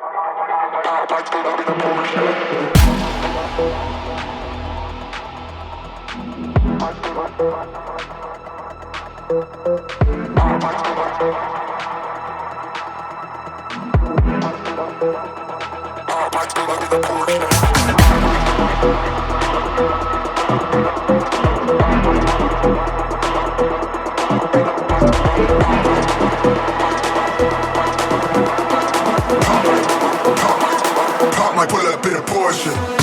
Might pull up in a Porsche.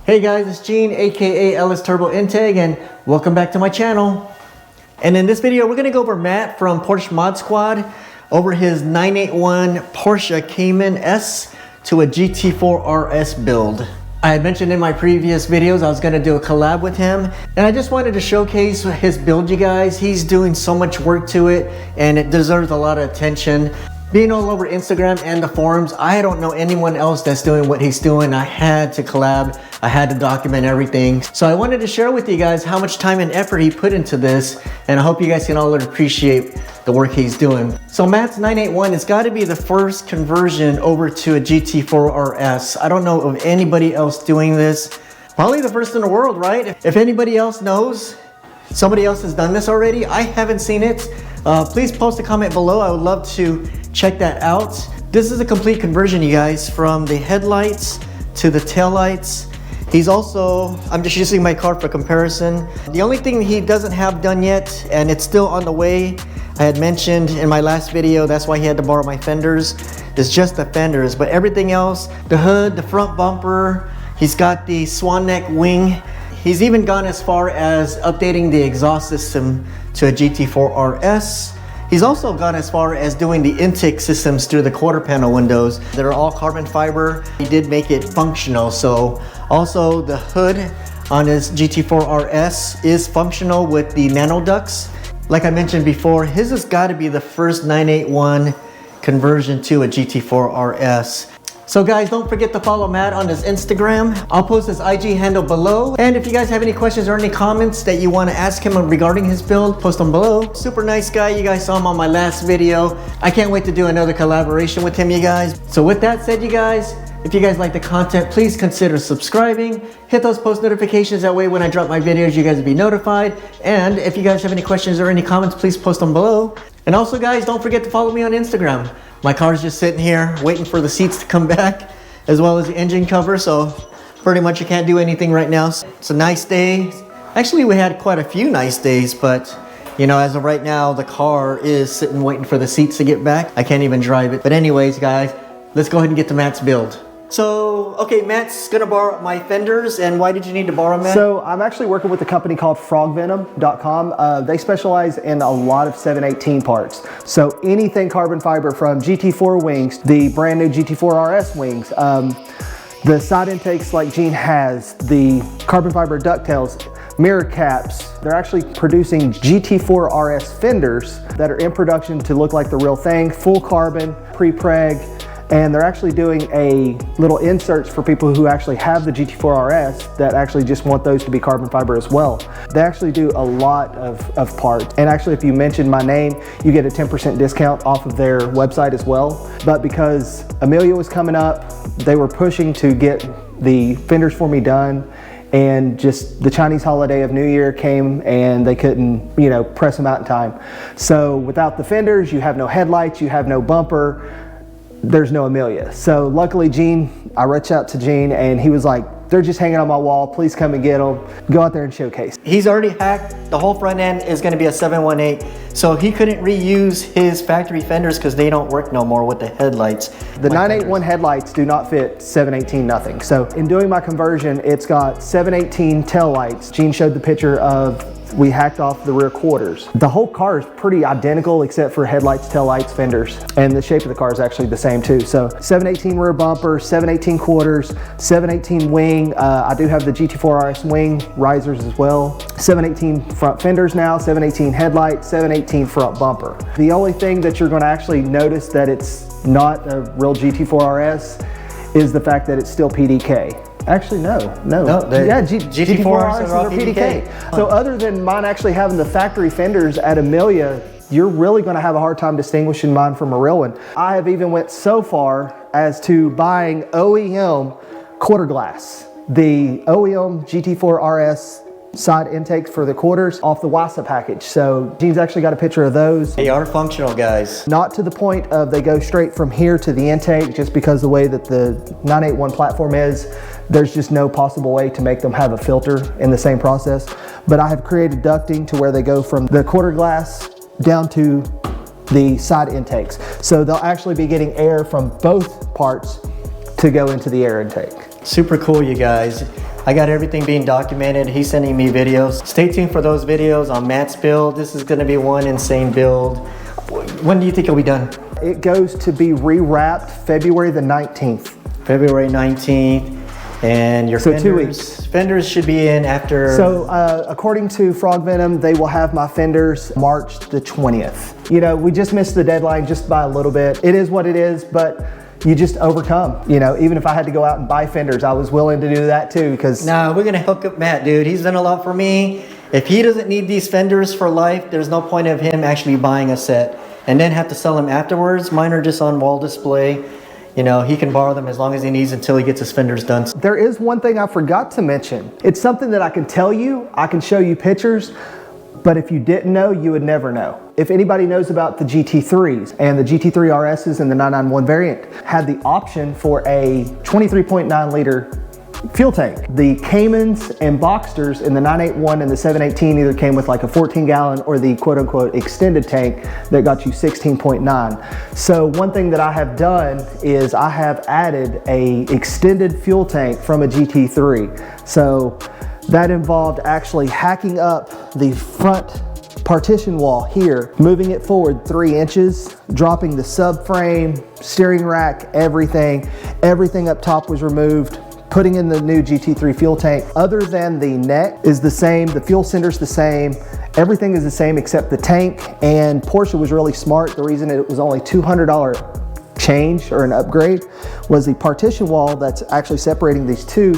Hey guys, it's Gene, aka LS Turbo Integ, and welcome back to my channel. And in this video, we're gonna go over Matt from Porsche Mod Squad over his 981 Porsche Cayman S to a GT4RS build. I had mentioned in my previous videos I was gonna do a collab with him, and I just wanted to showcase his build, you guys. He's doing so much work to it, and it deserves a lot of attention. Being all over Instagram and the forums, I don't know anyone else that's doing what he's doing. I had to collab, I had to document everything. So I wanted to share with you guys how much time and effort he put into this, and I hope you guys can all appreciate the work he's doing. So Matt's 981 has got to be the first conversion over to a GT4RS. I don't know of anybody else doing this. Probably the first in the world, right? If anybody else knows, somebody else has done this already, I haven't seen it. Please post a comment below. I would love to check that out. This is a complete conversion, you guys, from the headlights to the taillights. He's also, I'm just using my car for comparison. The only thing he doesn't have done yet, and it's still on the way, I had mentioned in my last video, that's why he had to borrow my fenders, is just the fenders. But everything else, the hood, the front bumper, he's got the swan neck wing. He's even gone as far as updating the exhaust system to a GT4RS. He's also gone as far as doing the intake systems through the quarter panel windows. They're all carbon fiber. He did make it functional. So also the hood on his GT4RS is functional with the nano ducts. Like I mentioned before, his has got to be the first 981 conversion to a GT4RS. So guys, don't forget to follow Matt on his Instagram. I'll post his IG handle below. And if you guys have any questions or any comments that you want to ask him regarding his build, post them below. Super nice guy. You guys saw him on my last video. I can't wait to do another collaboration with him, you guys. So with that said, you guys, if you guys like the content, please consider subscribing. Hit those post notifications. That way when I drop my videos, you guys will be notified. And if you guys have any questions or any comments, please post them below. And also guys, don't forget to follow me on Instagram. My car's just sitting here waiting for the seats to come back, as well as the engine cover, so pretty much I can't do anything right now. It's a nice day. Actually, we had quite a few nice days, but you know, as of right now, the car is sitting waiting for the seats to get back. I can't even drive it. But anyways, guys, let's go ahead and get to Matt's build. So, okay, Matt's gonna borrow my fenders, and why did you need to borrow, Matt? So, I'm actually working with a company called frogvenom.com. They specialize in a lot of 718 parts. So, anything carbon fiber from GT4 wings, the brand new GT4RS wings, the side intakes like Gene has, the carbon fiber ducktails, mirror caps. They're actually producing GT4RS fenders that are in production to look like the real thing, full carbon, pre-preg. And they're actually doing a little inserts for people who actually have the GT4RS that actually just want those to be carbon fiber as well. They actually do a lot of parts. And actually, if you mention my name, you get a 10% discount off of their website as well. But because Amelia was coming up, they were pushing to get the fenders for me done. And just the Chinese holiday of New Year came and they couldn't, you know, press them out in time. So without the fenders, you have no headlights, you have no bumper, there's no Amelia. So luckily Gene, I reached out to Gene and he was like, They're just hanging on my wall. Please come and get them. Go out there and showcase. He's already hacked. The whole front end is going to be a 718, so he couldn't reuse his factory fenders because they don't work no more with the headlights. The 981 headlights do not fit 718 nothing. So in doing my conversion, it's got 718 tail lights. Gene showed the picture of, we hacked off the rear quarters. The whole car is pretty identical except for headlights, tail lights, fenders, and the shape of the car is actually the same too. So 718 rear bumper, 718 quarters, 718 wing. I do have the GT4RS wing risers as well. 718 front fenders now, 718 headlights, 718 front bumper. The only thing that you're going to actually notice that it's not a real GT4RS is the fact that it's still PDK. Actually, no. Yeah, GT4RS are PDK. So other than mine actually having the factory fenders at Amelia, you're really going to have a hard time distinguishing mine from a real one. I have even went so far as to buying OEM quarter glass. The OEM GT4RS side intakes for the quarters off the WASA package. So Gene's actually got a picture of those. They are functional, guys. Not to the point of they go straight from here to the intake, just because the way that the 981 platform is, there's just no possible way to make them have a filter in the same process. But I have created ducting to where they go from the quarter glass down to the side intakes. So they'll actually be getting air from both parts to go into the air intake. Super cool, you guys. I got everything being documented. He's sending me videos. Stay tuned for those videos on Matt's build. This is gonna be one insane build. When do you think it'll be done? It goes to be rewrapped February the 19th. February 19th. And your so fenders, 2 weeks. Fenders should be in after. So according to Frog Venom, they will have my fenders March the 20th. You know, we just missed the deadline just by a little bit. It is what it is, but you just overcome. You know, even if I had to go out and buy fenders, I was willing to do that too, because. Nah, we're gonna hook up Matt, dude. He's done a lot for me. If he doesn't need these fenders for life, there's no point of him actually buying a set and then have to sell them afterwards. Mine are just on wall display. You know, he can borrow them as long as he needs until he gets his fenders done. There is one thing I forgot to mention. It's something that I can tell you, I can show you pictures, but if you didn't know, you would never know. If anybody knows about the GT3s and the GT3 RSs and the 991 variant, had the option for a 23.9 liter fuel tank. The Caymans and Boxsters in the 981 and the 718 either came with like a 14 gallon or the quote unquote extended tank that got you 16.9. So one thing that I have done is I have added a extended fuel tank from a GT3. So that involved actually hacking up the front partition wall here, moving it forward 3 inches, dropping the subframe, steering rack, everything up top was removed, putting in the new GT3 fuel tank. Other than the neck is the same, the fuel cinder's the same, everything is the same except the tank. And Porsche was really smart. The reason it was only $200 change or an upgrade was the partition wall that's actually separating these two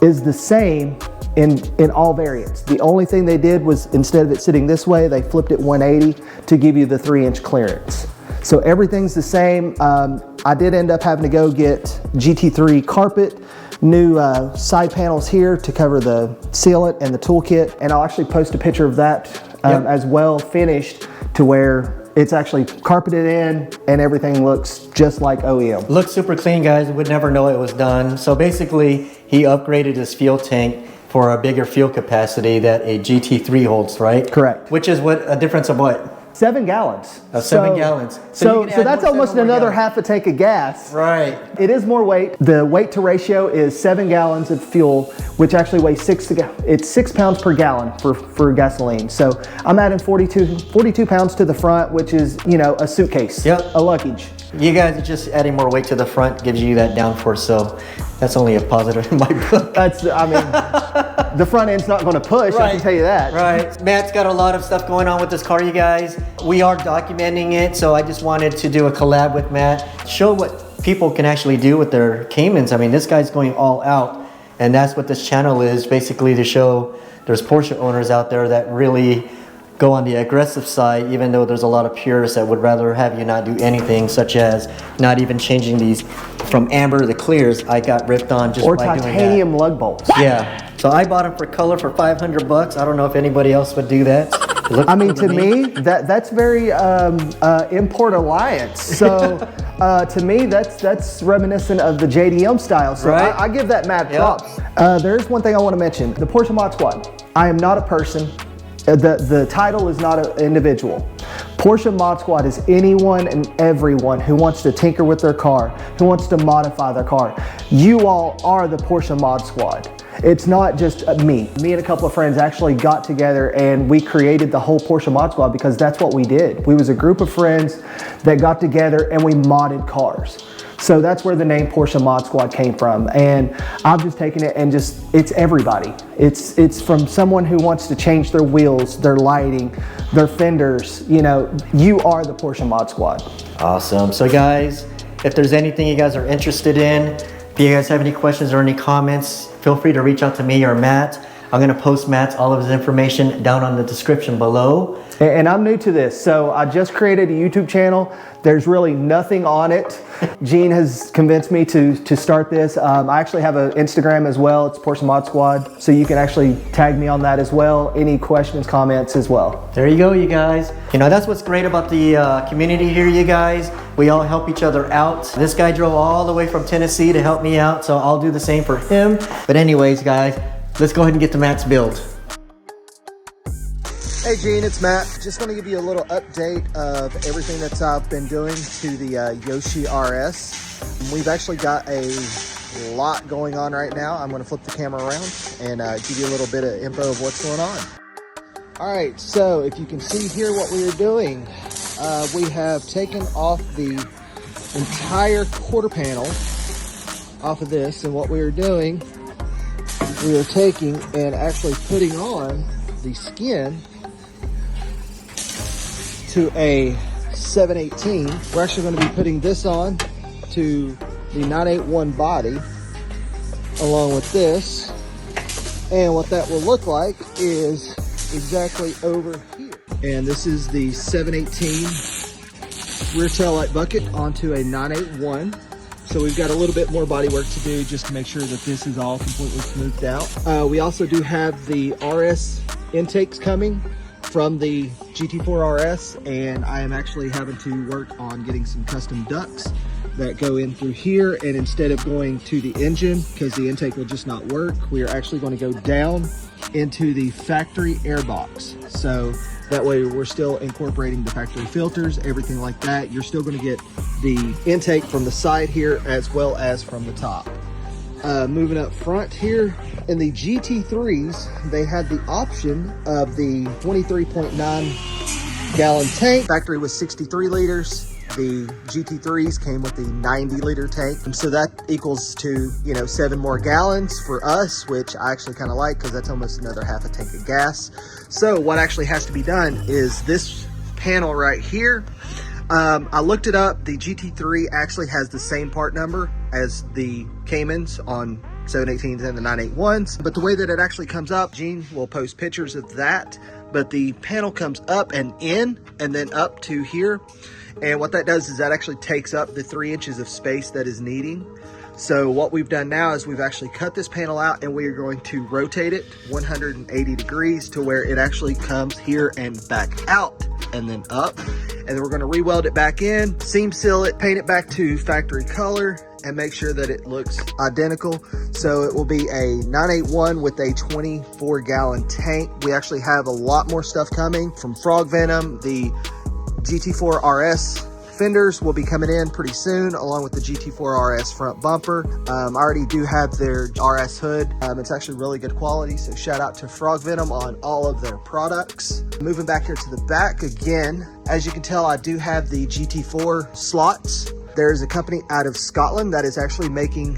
is the same in all variants. The only thing they did was instead of it sitting this way, they flipped it 180 to give you the 3-inch clearance. So everything's the same. I did end up having to go get GT3 carpet, new side panels here to cover the sealant and the toolkit. And I'll actually post a picture of that as well, finished to where it's actually carpeted in and everything looks just like OEM. Looks super clean, guys. Would never know it was done. So basically, he upgraded his fuel tank for a bigger fuel capacity that a GT3 holds, right? Correct. Which is what a difference of what? 7 gallons. 7 gallons. So that's almost another half a tank of gas. Right. It is more weight. The weight to ratio is 7 gallons of fuel, which actually weighs 6 pounds per gallon for gasoline. So I'm adding 42 pounds to the front, which is, you know, a suitcase, a luggage. You guys are just adding more weight to the front, gives you that downforce, so that's only a positive in my book. That's, I mean, the front end's not going to push, I can tell you that. Right. Matt's got a lot of stuff going on with this car, you guys. We are documenting it, so I just wanted to do a collab with Matt, show what people can actually do with their Caymans. I mean, this guy's going all out, and that's what this channel is, basically to show there's Porsche owners out there that really go on the aggressive side, even though there's a lot of purists that would rather have you not do anything, such as not even changing these from amber to clears. I got ripped on just by doing that. Or titanium lug bolts. Yeah. So I bought them for color for $500. I don't know if anybody else would do that. I mean, to me, that's very Import Alliance. So to me, that's reminiscent of the JDM style. So right. I give that mad props. There's one thing I want to mention: the Porsche Mod Squad. I am not a person. The title is not an individual. Porsche Mod Squad is anyone and everyone who wants to tinker with their car, who wants to modify their car. You all are the Porsche Mod Squad. It's not just me. Me and a couple of friends actually got together and we created the whole Porsche Mod Squad because that's what we did. We was a group of friends that got together and we modded cars. So that's where the name Porsche Mod Squad came from. And I've just taken it and it's everybody. It's from someone who wants to change their wheels, their lighting, their fenders. You know, you are the Porsche Mod Squad. Awesome. So guys, if there's anything you guys are interested in, if you guys have any questions or any comments, feel free to reach out to me or Matt. I'm gonna post Matt's all of his information down on the description below. And I'm new to this, so I just created a YouTube channel. There's really nothing on it. Gene has convinced me to start this. I actually have an Instagram as well. It's Porsche Mod Squad, so you can actually tag me on that as well. Any questions, comments as well. There you go, you guys. You know, that's what's great about the community here, you guys. We all help each other out. This guy drove all the way from Tennessee to help me out, so I'll do the same for him. But anyways, guys, let's go ahead and get to Matt's build. Hey Gene, it's Matt. Just want to give you a little update of everything that I've been doing to the Yoshi RS. We've actually got a lot going on right now. I'm going to flip the camera around and give you a little bit of info of what's going on. All right, so if you can see here what we are doing, we have taken off the entire quarter panel off of this, and what we are doing, we are taking and actually putting on the skin to a 718. We're actually going to be putting this on to the 981 body along with this, and what that will look like is exactly over here. And this is the 718 rear tail light bucket onto a 981. So we've got a little bit more body work to do just to make sure that this is all completely smoothed out. We also do have the RS intakes coming from the GT4RS, and I am actually having to work on getting some custom ducts that go in through here, and instead of going to the engine because the intake will just not work, we are actually going to go down into the factory air box. So that way we're still incorporating the factory filters, everything like that. You're still going to get the intake from the side here as well as from the top. Moving up front here, in the GT3s, they had the option of the 23.9 gallon tank. Factory was 63 liters. The GT3s came with the 90-liter tank. And so that equals to, 7 more gallons for us, which I actually kind of like because that's almost another half a tank of gas. So what actually has to be done is this panel right here. I looked it up. The GT3 actually has the same part number as the Caymans on 718s and the 981s. But the way that it actually comes up, Gene will post pictures of that. But the panel comes up and in and then up to here. And what that does is that actually takes up the 3 inches of space that is needing. So what we've done now is we've actually cut this panel out and we are going to rotate it 180 degrees to where it actually comes here and back out and then up. And then we're going to re-weld it back in, seam seal it, paint it back to factory color, and make sure that it looks identical. So it will be a 981 with a 24-gallon tank. We actually have a lot more stuff coming from Frog Venom. The GT4RS fenders will be coming in pretty soon, along with the GT4RS front bumper. I already do have their RS hood. It's actually really good quality, so shout out to Frog Venom on all of their products. Moving back here to the back again, as you can tell, I do have the GT4 slots. There's a company out of Scotland that is actually making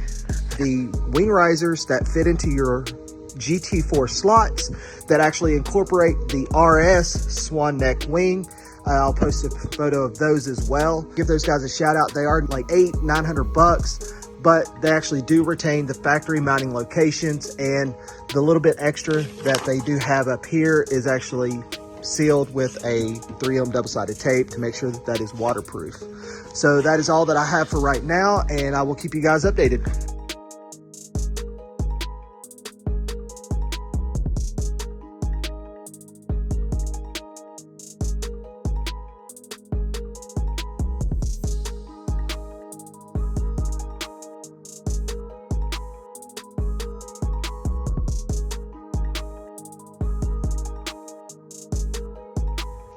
the wing risers that fit into your GT4 slots that actually incorporate the RS swan neck wing. I'll post a photo of those as well. Give those guys a shout out. They are like $800-900, but they actually do retain the factory mounting locations, and the little bit extra that they do have up here is actually sealed with a 3M double-sided tape to make sure that that is waterproof. So that is all that I have for right now, and I will keep you guys updated.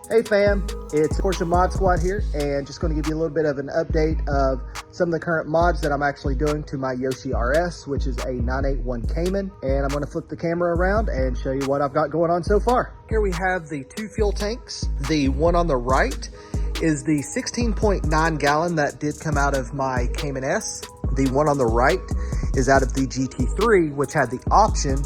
Hey fam, it's Porsche Mod Squad here, and just going to give you a little bit of an update of some of the current mods that I'm actually doing to my Yoshi RS, which is a 981 Cayman. And I'm going to flip the camera around and show you what I've got going on so far. Here we have the two fuel tanks. The one on the right is the 16.9 gallon that did come out of my Cayman S. The one on the right is out of the GT3, which had the option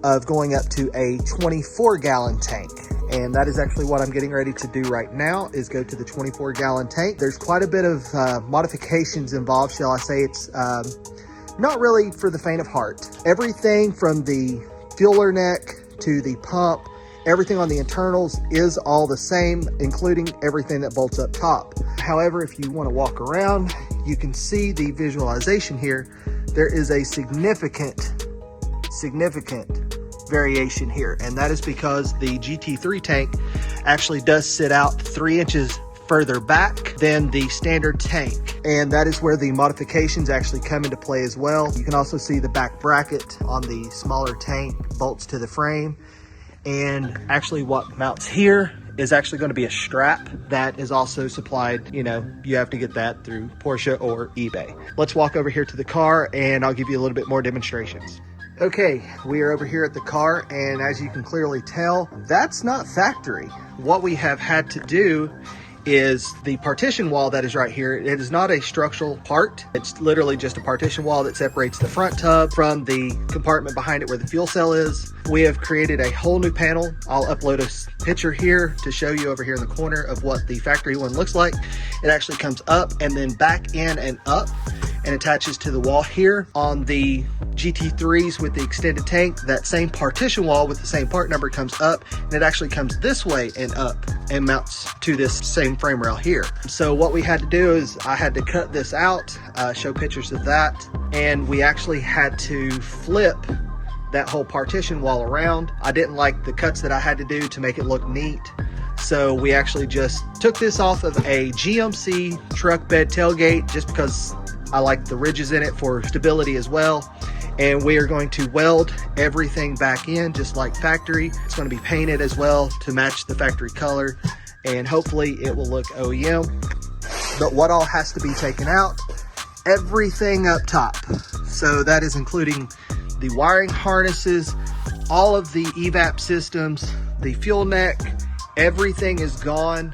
of going up to a 24 gallon tank. And that is actually what I'm getting ready to do right now, is go to the 24 gallon tank. There's quite a bit of modifications involved, shall I say. It's not really for the faint of heart. Everything from the fueler neck to the pump, everything on the internals is all the same, including everything that bolts up top. However, if you want to walk around, you can see the visualization here. There is a significant variation here, and that is because the GT3 tank actually does sit out 3 inches further back than the standard tank, and that is where the modifications actually come into play as well. You can also see the back bracket on the smaller tank bolts to the frame, and actually what mounts here is actually going to be a strap that is also supplied. You know, you have to get that through Porsche or eBay. Let's walk over here to the car and I'll give you a little bit more demonstrations. Okay, we are over here at the car, and as you can clearly tell, that's not factory. What we have had to do is the partition wall that is right here. It is not a structural part. It's literally just a partition wall that separates the front tub from the compartment behind it where the fuel cell is. We have created a whole new panel. I'll upload a picture here to show you over here in the corner of what the factory one looks like. It actually comes up and then back in and up and attaches to the wall here. On the GT3s with the extended tank, that same partition wall with the same part number comes up, and it actually comes this way and up and mounts to this same frame rail here. So what we had to do is I had to cut this out, show pictures of that, and we actually had to flip that whole partition wall around. I didn't like the cuts that I had to do to make it look neat, so we actually just took this off of a GMC truck bed tailgate just because I like the ridges in it for stability as well. And we are going to weld everything back in just like factory. It's going to be painted as well to match the factory color, and hopefully it will look OEM. But what all has to be taken out? Everything up top. So that is including the wiring harnesses, all of the evap systems, the fuel neck, everything is gone,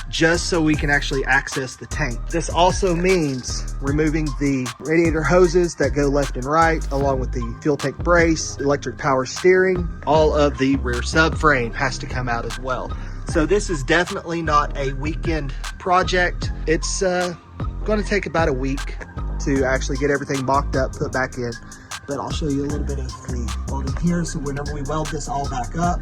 just so we can actually access the tank. This also means removing the radiator hoses that go left and right, along with the fuel tank brace, electric power steering. All of the rear subframe has to come out as well. So this is definitely not a weekend project. It's going to take about a week to actually get everything mocked up, put back in. But I'll show you a little bit of the welding here. So whenever we weld this all back up,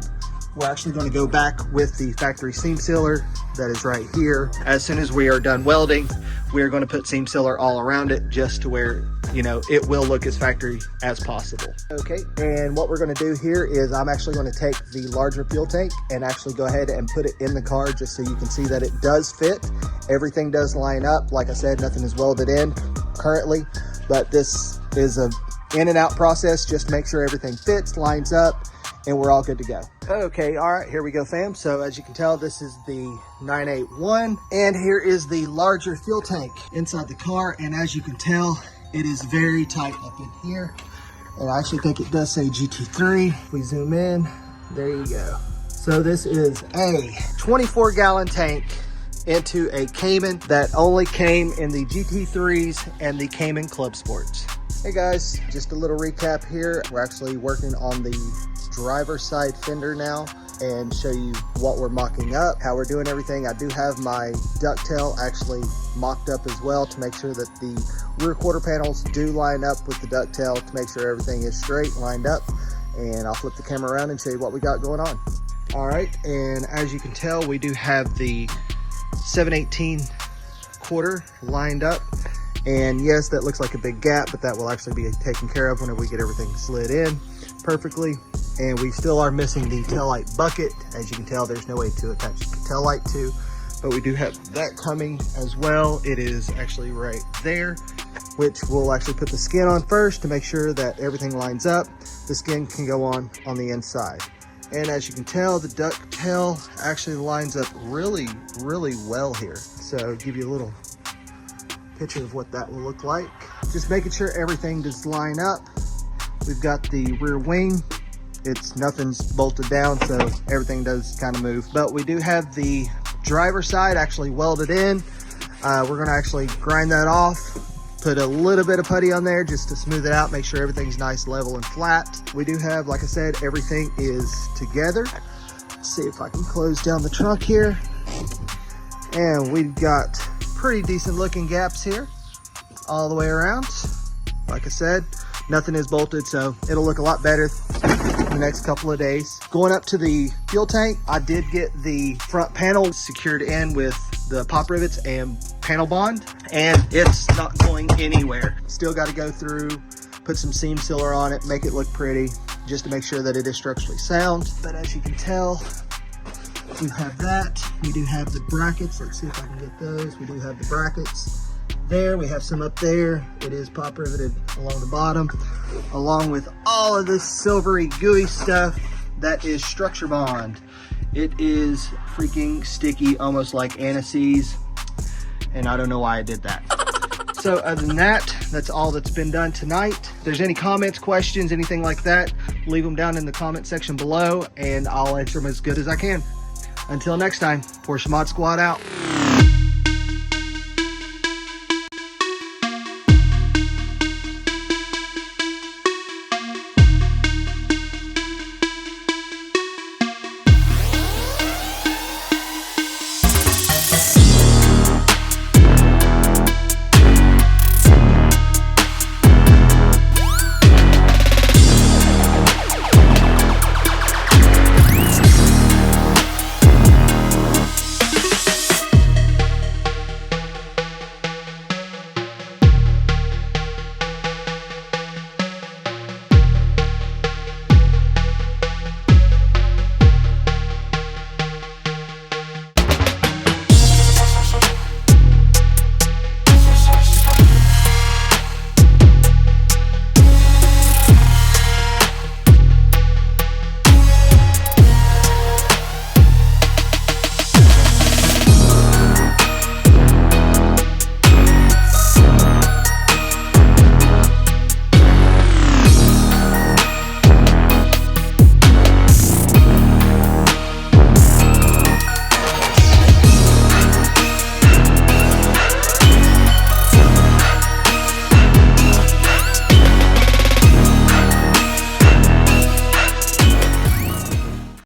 we're actually going to go back with the factory seam sealer that is right here. As soon as we are done welding, we are going to put seam sealer all around it, just to where, you know, it will look as factory as possible. Okay, and what we're going to do here is I'm actually going to take the larger fuel tank and actually go ahead and put it in the car, just so you can see that it does fit. Everything does line up. Like I said, nothing is welded in currently, but this is a in and out process. Just make sure everything fits, lines up, and we're all good to go. Okay, all right, here we go, fam. So as you can tell, this is the 981, and here is the larger fuel tank inside the car. And as you can tell, it is very tight up in here. And I actually think it does say GT3. If we zoom in, there you go. So this is a 24 gallon tank into a Cayman that only came in the GT3s and the Cayman Club Sports. Hey guys, just a little recap here. We're actually working on the driver's side fender now, and show you what we're mocking up, how we're doing everything. I do have my ducktail actually mocked up as well to make sure that the rear quarter panels do line up with the ducktail, to make sure everything is straight, lined up. And I'll flip the camera around and show you what we got going on. All right, and as you can tell, we do have the 7/18 quarter lined up. And yes, that looks like a big gap, but that will actually be taken care of whenever we get everything slid in perfectly. And we still are missing the taillight bucket. As you can tell, there's no way to attach the taillight to, but we do have that coming as well. It is actually right there, which we'll actually put the skin on first to make sure that everything lines up. The skin can go on the inside. And as you can tell, the ducktail actually lines up really, really well here. So give you a little picture of what that will look like. Just making sure everything does line up. We've got the rear wing. Nothing's bolted down, so everything does kind of move. But we do have the driver's side actually welded in. We're gonna actually grind that off, put a little bit of putty on there just to smooth it out, make sure everything's nice, level, and flat. We do have, like I said, everything is together. Let's see if I can close down the trunk here. And we've got pretty decent looking gaps here all the way around. Like I said, nothing is bolted, so it'll look a lot better in the next couple of days. Going up to the fuel tank, I did get the front panel secured in with the pop rivets and panel bond, and it's not going anywhere. Still got to go through, put some seam sealer on it, make it look pretty, just to make sure that it is structurally sound. But as you can tell, we have that. We do have the brackets. Let's see if I can get those. We do have the brackets there. We have some up there. It is pop riveted along the bottom, along with all of this silvery gooey stuff that is structure bond. It is freaking sticky, almost like anise, and I don't know why I did that. So other than that, that's all that's been done tonight. If there's any comments, questions, anything like that, leave them down in the comment section below, and I'll answer them as good as I can. Until next time, Porsche Mod Squad out.